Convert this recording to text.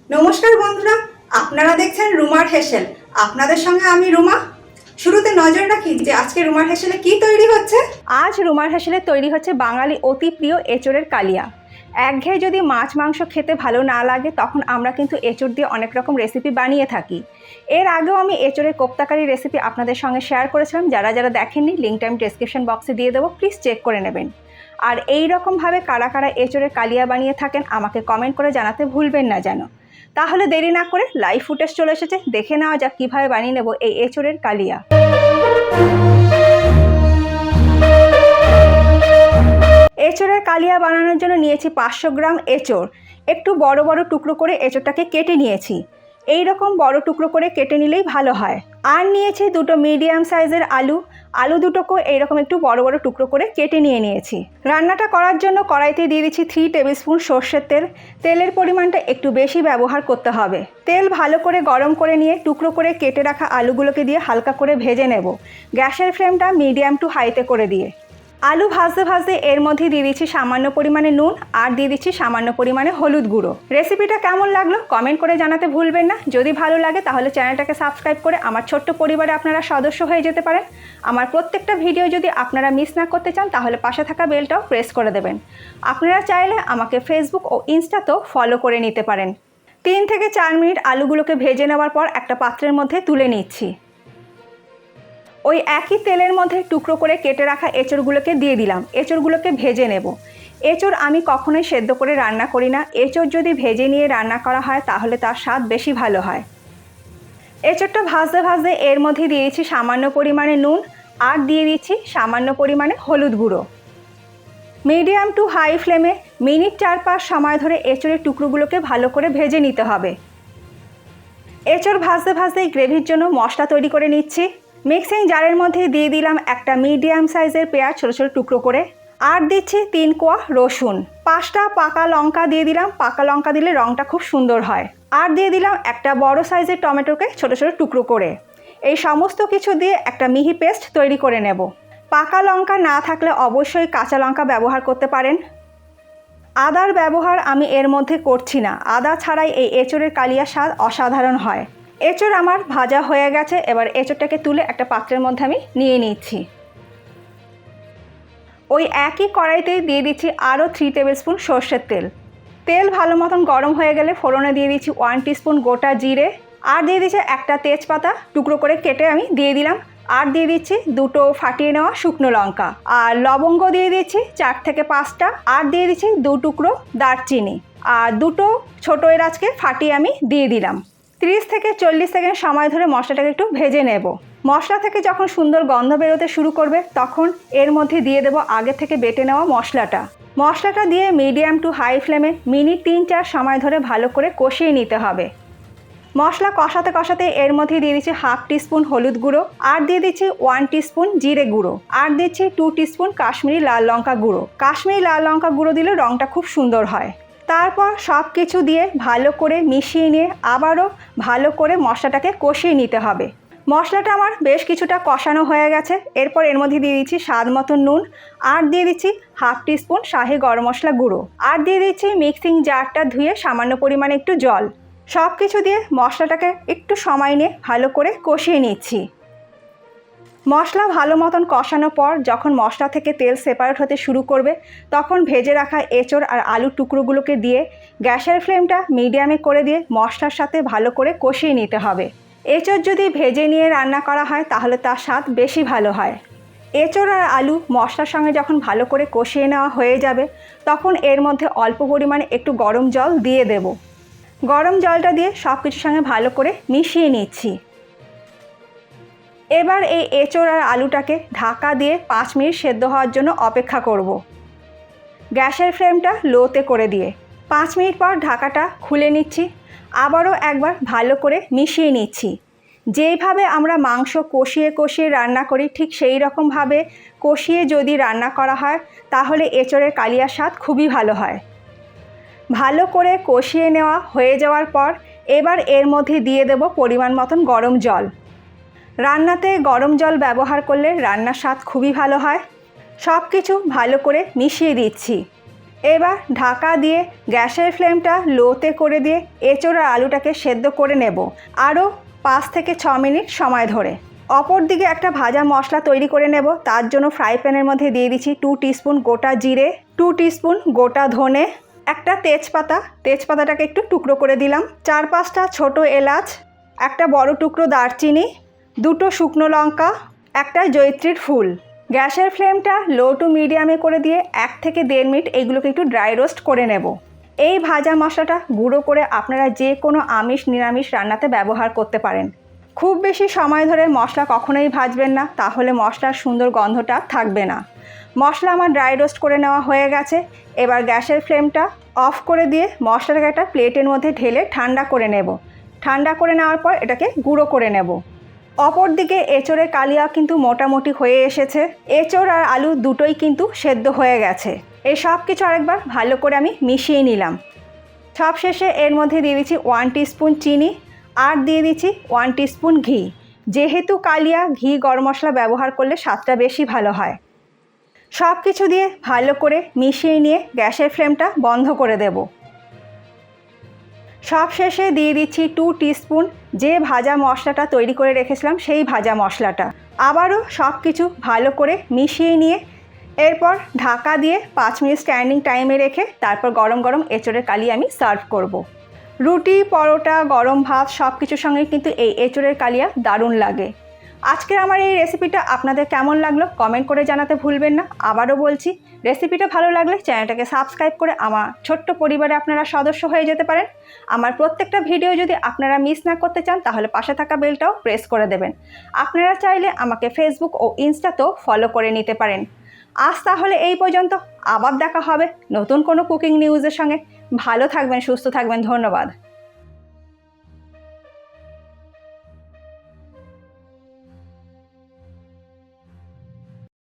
নমস্কার বন্ধুরা, আপনারা দেখছেন রুমার হেসেল। আপনাদের সঙ্গে আমি রুমা। শুরুতে নজর রাখি যে আজকে রুমার হেসেলে কি তৈরি হচ্ছে। আজ রুমার হেসেলে তৈরি হচ্ছে বাঙালি অতি প্রিয় এঁচোড়ের কালিয়া। একঘেয়ে যদি মাছ মাংস খেতে ভালো না লাগে তখন আমরা কিন্তু এঁচোড় দিয়ে অনেক রকম রেসিপি বানিয়ে থাকি। এর আগেও আমি এঁচোড়ের কোপ্তাকারি রেসিপি আপনাদের সঙ্গে শেয়ার করেছিলাম। যারা যারা দেখেননি লিঙ্কটা আমি ডেসক্রিপশন বক্সে দিয়ে দেবো, প্লিজ চেক করে নেবেন। আর এই রকমভাবে কারা কারা এঁচোড়ের কালিয়া বানিয়ে থাকেন আমাকে কমেন্ট করে জানাতে ভুলবেন না যেন। তাহলে দেরি না করে লাইভ ফুটেজ চলে এসেছে, দেখে নেওয়া যাক কীভাবে বানিয়ে নেব এই এঁচোড়ের কালিয়া। এঁচোড়ের কালিয়া বানানোর জন্য নিয়েছি 500 গ্রাম এঁচোড়। একটু বড় বড় টুকরো করে এঁচোড়টাকে কেটে নিয়েছি। এই রকম বড় টুকরো করে কেটে নিলেই ভালো হয়। আর নিয়েছি দুটো মিডিয়াম সাইজের আলু দুটোকেও এইরকম একটু বড় বড় টুকরো করে কেটে নিয়েছি। রান্নাটা করার জন্য কড়াইতে দিয়ে দিচ্ছি 3 টেবিল স্পুন সর্ষের তেল। তেলের পরিমাণটা একটু বেশি ব্যবহার করতে হবে। তেল ভালো করে গরম করে নিয়ে টুকরো করে কেটে রাখা আলুগুলোকে দিয়ে হালকা করে ভেজে নেব, গ্যাসের ফ্লেমটা মিডিয়াম টু হাইতে করে দিয়ে। আলু ভাজতে ভাজতে এর মধ্যে দিয়ে দিচ্ছি সামান্য পরিমাণে নুন আর দিয়ে দিচ্ছি সামান্য পরিমাণে হলুদ গুঁড়ো। রেসিপিটা কেমন লাগলো কমেন্ট করে জানাতে ভুলবেন না। যদি ভালো লাগে তাহলে চ্যানেলটাকে সাবস্ক্রাইব করে আমার ছোট্ট পরিবারে আপনারা সদস্য হয়ে যেতে পারেন। আমার প্রত্যেকটা ভিডিও যদি আপনারা মিস না করতে চান তাহলে পাশে থাকা বেলটাও প্রেস করে দেবেন। আপনারা চাইলে আমাকে ফেসবুক ও ইনস্টাতেও ফলো করে নিতে পারেন। 3 থেকে 4 মিনিট আলুগুলোকে ভেজে নেওয়ার পর একটা পাত্রের মধ্যে তুলে নিচ্ছি। ওই একই তেলের মধ্যে টুকরো করে কেটে রাখা এঁচোড়গুলোকে দিয়ে দিলাম। এঁচোড়গুলোকে ভেজে নেব। এঁচোড় আমি কখনোই সেদ্ধ করে রান্না করি না। এঁচোড় যদি ভেজে নিয়ে রান্না করা হয় তাহলে তার স্বাদ বেশি ভালো হয়। এঁচোড়টা ভাজতে ভাজতে এর মধ্যে দিয়ে দিচ্ছি সামান্য পরিমাণে নুন আর দিয়ে দিচ্ছি সামান্য পরিমাণে হলুদ গুঁড়ো। মিডিয়াম টু হাই ফ্লেমে মিনিট 4-5 সময় ধরে এঁচোড়ের টুকরোগুলোকে ভালো করে ভেজে নিতে হবে। এঁচোড় ভাজতে ভাজতে এই গ্রেভির জন্য মশলা তৈরি করে নিচ্ছি। মিক্সিং জারের মধ্যে দিয়ে দিলাম একটা মিডিয়াম সাইজের পেঁয়াজ ছোটো ছোটো টুকরো করে, আর দিচ্ছি 3 কোয়া রসুন, 5টা পাকা লঙ্কা দিয়ে দিলাম। পাকা লঙ্কা দিলে রঙটা খুব সুন্দর হয়। আর দিয়ে দিলাম একটা বড় সাইজের টমেটোকে ছোটো ছোটো টুকরো করে। এই সমস্ত কিছু দিয়ে একটা মিহি পেস্ট তৈরি করে নেব। পাকা লঙ্কা না থাকলে অবশ্যই কাঁচা লঙ্কা ব্যবহার করতে পারেন। আদার ব্যবহার আমি এর মধ্যে করছি না। আদা ছাড়াই এই এঁচোড়ের কালিয়া স্বাদ অসাধারণ হয়। এঁচোড় আমার ভাজা হয়ে গেছে। এবার এঁচোড়টাকে তুলে একটা পাত্রের মধ্যে আমি নিয়ে নিচ্ছি। ওই একই কড়াইতেই দিয়ে দিচ্ছি আরও 3 টেবিল স্পুন সর্ষের তেল। তেল ভালো মতন গরম হয়ে গেলে ফোড়নে দিয়ে দিচ্ছি 1 টিস্পুন গোটা জিরে, আর দিয়ে দিচ্ছি একটা তেজপাতা টুকরো করে কেটে আমি দিয়ে দিলাম। আর দিয়ে দিচ্ছি 2টো ফাটিয়ে নেওয়া শুকনো লঙ্কা, আর লবঙ্গ দিয়ে দিচ্ছি 4 থেকে 5টা, আর দিয়ে দিচ্ছি 2 টুকরো দারচিনি, আর 2টো ছোটো এলাচকে ফাটিয়ে আমি দিয়ে দিলাম। 30 থেকে 40 সেকেন্ড সময় ধরে মশলাটাকে একটু ভেজে নেব। মশলা থেকে যখন সুন্দর গন্ধ বেরোতে শুরু করবে তখন এর মধ্যে দিয়ে দেব আগে থেকে বেটে নেওয়া মশলাটা দিয়ে মিডিয়াম টু হাই ফ্লেমে মিনিট 3-4 সময় ধরে ভালো করে কষিয়ে নিতে হবে। মশলা কষাতে কষাতে এর মধ্যে দিয়ে দিচ্ছি 1/2 টিস্পুন হলুদ গুঁড়ো, আর দিয়ে দিচ্ছি 1 টিস্পুন জিরে গুঁড়ো, আর দিচ্ছি 2 টিস্পুন কাশ্মীরি লাল লঙ্কা গুঁড়ো। কাশ্মীরি লাল লঙ্কা গুঁড়ো দিলে রঙটা খুব সুন্দর হয়। তারপর সব কিছু দিয়ে ভালো করে মিশিয়ে নিয়ে আবারও ভালো করে মশলাটাকে কষিয়ে নিতে হবে। মশলাটা আমার বেশ কিছুটা কষানো হয়ে গেছে। এরপর এর মধ্যে দিয়ে দিচ্ছি স্বাদ মতো নুন, আর দিয়ে দিচ্ছি 1/2 টিস্পুন শাহি গরম মশলা গুঁড়ো, আর দিয়ে দিচ্ছি মিক্সিং জারটা ধুয়ে সামান্য পরিমাণে একটু জল। সব কিছু দিয়ে মশলাটাকে একটু সময় নিয়ে ভালো করে কষিয়ে নিচ্ছি। মশলা ভালো মতন কষানোর পর যখন মশলা থেকে তেল সেপারেট হতে শুরু করবে তখন ভেজে রাখা এঁচোড় আর আলুর টুকরোগুলোকে দিয়ে গ্যাসের ফ্লেমটা মিডিয়ামে করে দিয়ে মশলার সাথে ভালো করে কষিয়ে নিতে হবে। এঁচোড় যদি ভেজে নিয়ে রান্না করা হয় তাহলে তার স্বাদ বেশি ভালো হয়। এঁচোড় আর আলু মশলার সঙ্গে যখন ভালো করে কষিয়ে নেওয়া হয়ে যাবে তখন এর মধ্যে অল্প পরিমাণে একটু গরম জল দিয়ে দেব। গরম জলটা দিয়ে সব কিছুর সঙ্গে ভালো করে মিশিয়ে নিচ্ছি। এবার এই এঁচোড় আর আলুটাকে ঢাকা দিয়ে 5 মিনিট সেদ্ধ হওয়ার জন্য অপেক্ষা করব। গ্যাসের ফ্লেমটা লোতে করে দিয়ে 5 মিনিট পর ঢাকাটা খুলে নিচ্ছি। আবারও একবার ভালো করে মিশিয়ে নিচ্ছি। যেইভাবে আমরা মাংস কষিয়ে কষিয়ে রান্না করি ঠিক সেই রকমভাবে কষিয়ে যদি রান্না করা হয় তাহলে এঁচোড়ের কালিয়ার স্বাদ খুবই ভালো হয়। ভালো করে কষিয়ে নেওয়া হয়ে যাওয়ার পর এবার এর মধ্যে দিয়ে দেব পরিমাণ মতন গরম জল। রান্নাতে গরম জল ব্যবহার করলে রান্নার স্বাদ খুবই ভালো হয়। সব কিছু ভালো করে মিশিয়ে দিচ্ছি। এবার ঢাকা দিয়ে গ্যাসের ফ্লেমটা লোতে করে দিয়ে এঁচোড় আর আলুটাকে সেদ্ধ করে নেব আরও 5 থেকে 6 মিনিট সময় ধরে। অপর দিকে একটা ভাজা মশলা তৈরি করে নেব। তার জন্য ফ্রাই প্যানের মধ্যে দিয়ে দিচ্ছি 2 টিস্পুন গোটা জিরে, 2 টিস্পুন গোটা ধনে, একটা তেজপাতাটাকে একটু টুকরো করে দিলাম, 4-5টা ছোট এলাচ, একটা বড় টুকরো দারচিনি, 2টো শুকনো লঙ্কা, একটা জয়িত্রীর ফুল। গ্যাসের ফ্লেমটা লো টু মিডিয়ামে করে দিয়ে 1 থেকে 1.5 মিনিট এইগুলোকে একটু ড্রাই রোস্ট করে নেব। এই ভাজা মশলাটা গুঁড়ো করে আপনারা যে কোনো আমিষ নিরামিষ রান্নাতে ব্যবহার করতে পারেন। খুব বেশি সময় ধরে মশলা কখনোই ভাজবেন না, তাহলে মশলার সুন্দর গন্ধটা থাকবে না। মশলা আমার ড্রাই রোস্ট করে নেওয়া হয়ে গেছে। এবার গ্যাসের ফ্লেমটা অফ করে দিয়ে মশলাটাকে একটা প্লেটের মধ্যে ঢেলে ঠান্ডা করে নেব। ঠান্ডা করে নেওয়ার পর এটাকে গুঁড়ো করে নেব। অপর দিকে এঁচোড়ের কালিয়া কিন্তু মোটামুটি হয়ে এসেছে। এঁচোড় আর আলু দুটোই কিন্তু সেদ্ধ হয়ে গেছে। এই সব কিছু আরেকবার ভালো করে আমি মিশিয়ে নিলাম। সব শেষে এর মধ্যে দিয়ে দিচ্ছি 1 টিস্পুন চিনি আর দিয়ে দিচ্ছি 1 টিস্পুন ঘি। যেহেতু কালিয়া, ঘি গরম মশলা ব্যবহার করলে স্বাদটা বেশি ভালো হয়। সব কিছু দিয়ে ভালো করে মিশিয়ে নিয়ে গ্যাসের ফ্লেমটা বন্ধ করে দেব। সব শেষে দিয়ে দিচ্ছি 2 টিস্পুন যে ভাজা মশলাটা তৈরি করে রেখেছিলাম সেই ভাজা মশলাটা। আবারও সব কিছু ভালো করে মিশিয়ে নিয়ে এরপর ঢাকা দিয়ে 5 মিনিট স্ট্যান্ডিং টাইমে রেখে তারপর গরম গরম এঁচোড়ের কালিয়া আমি সার্ভ করব। রুটি, পরোটা, গরম ভাত সব কিছুর সঙ্গে কিন্তু এই এঁচোড়ের কালিয়া দারুণ লাগে। আজকের আমার এই রেসিপিটা আপনাদের কেমন লাগলো কমেন্ট করে জানাতে ভুলবেন না। আবারও বলছি, রেসিপিটা ভালো লাগলে চ্যানেলটাকে সাবস্ক্রাইব করে আমার ছোট্ট পরিবারে আপনারা সদস্য হয়ে যেতে পারেন। আমার প্রত্যেকটা ভিডিও যদি আপনারা মিস না করতে চান তাহলে পাশে থাকা বেলটাও প্রেস করে দেবেন। আপনারা চাইলে আমাকে ফেসবুক ও ইনস্টাতেও ফলো করে নিতে পারেন। আজ তাহলে এই পর্যন্ত, আবার দেখা হবে নতুন কোনো কুকিং নিউজের সঙ্গে। ভালো থাকবেন, সুস্থ থাকবেন, ধন্যবাদ।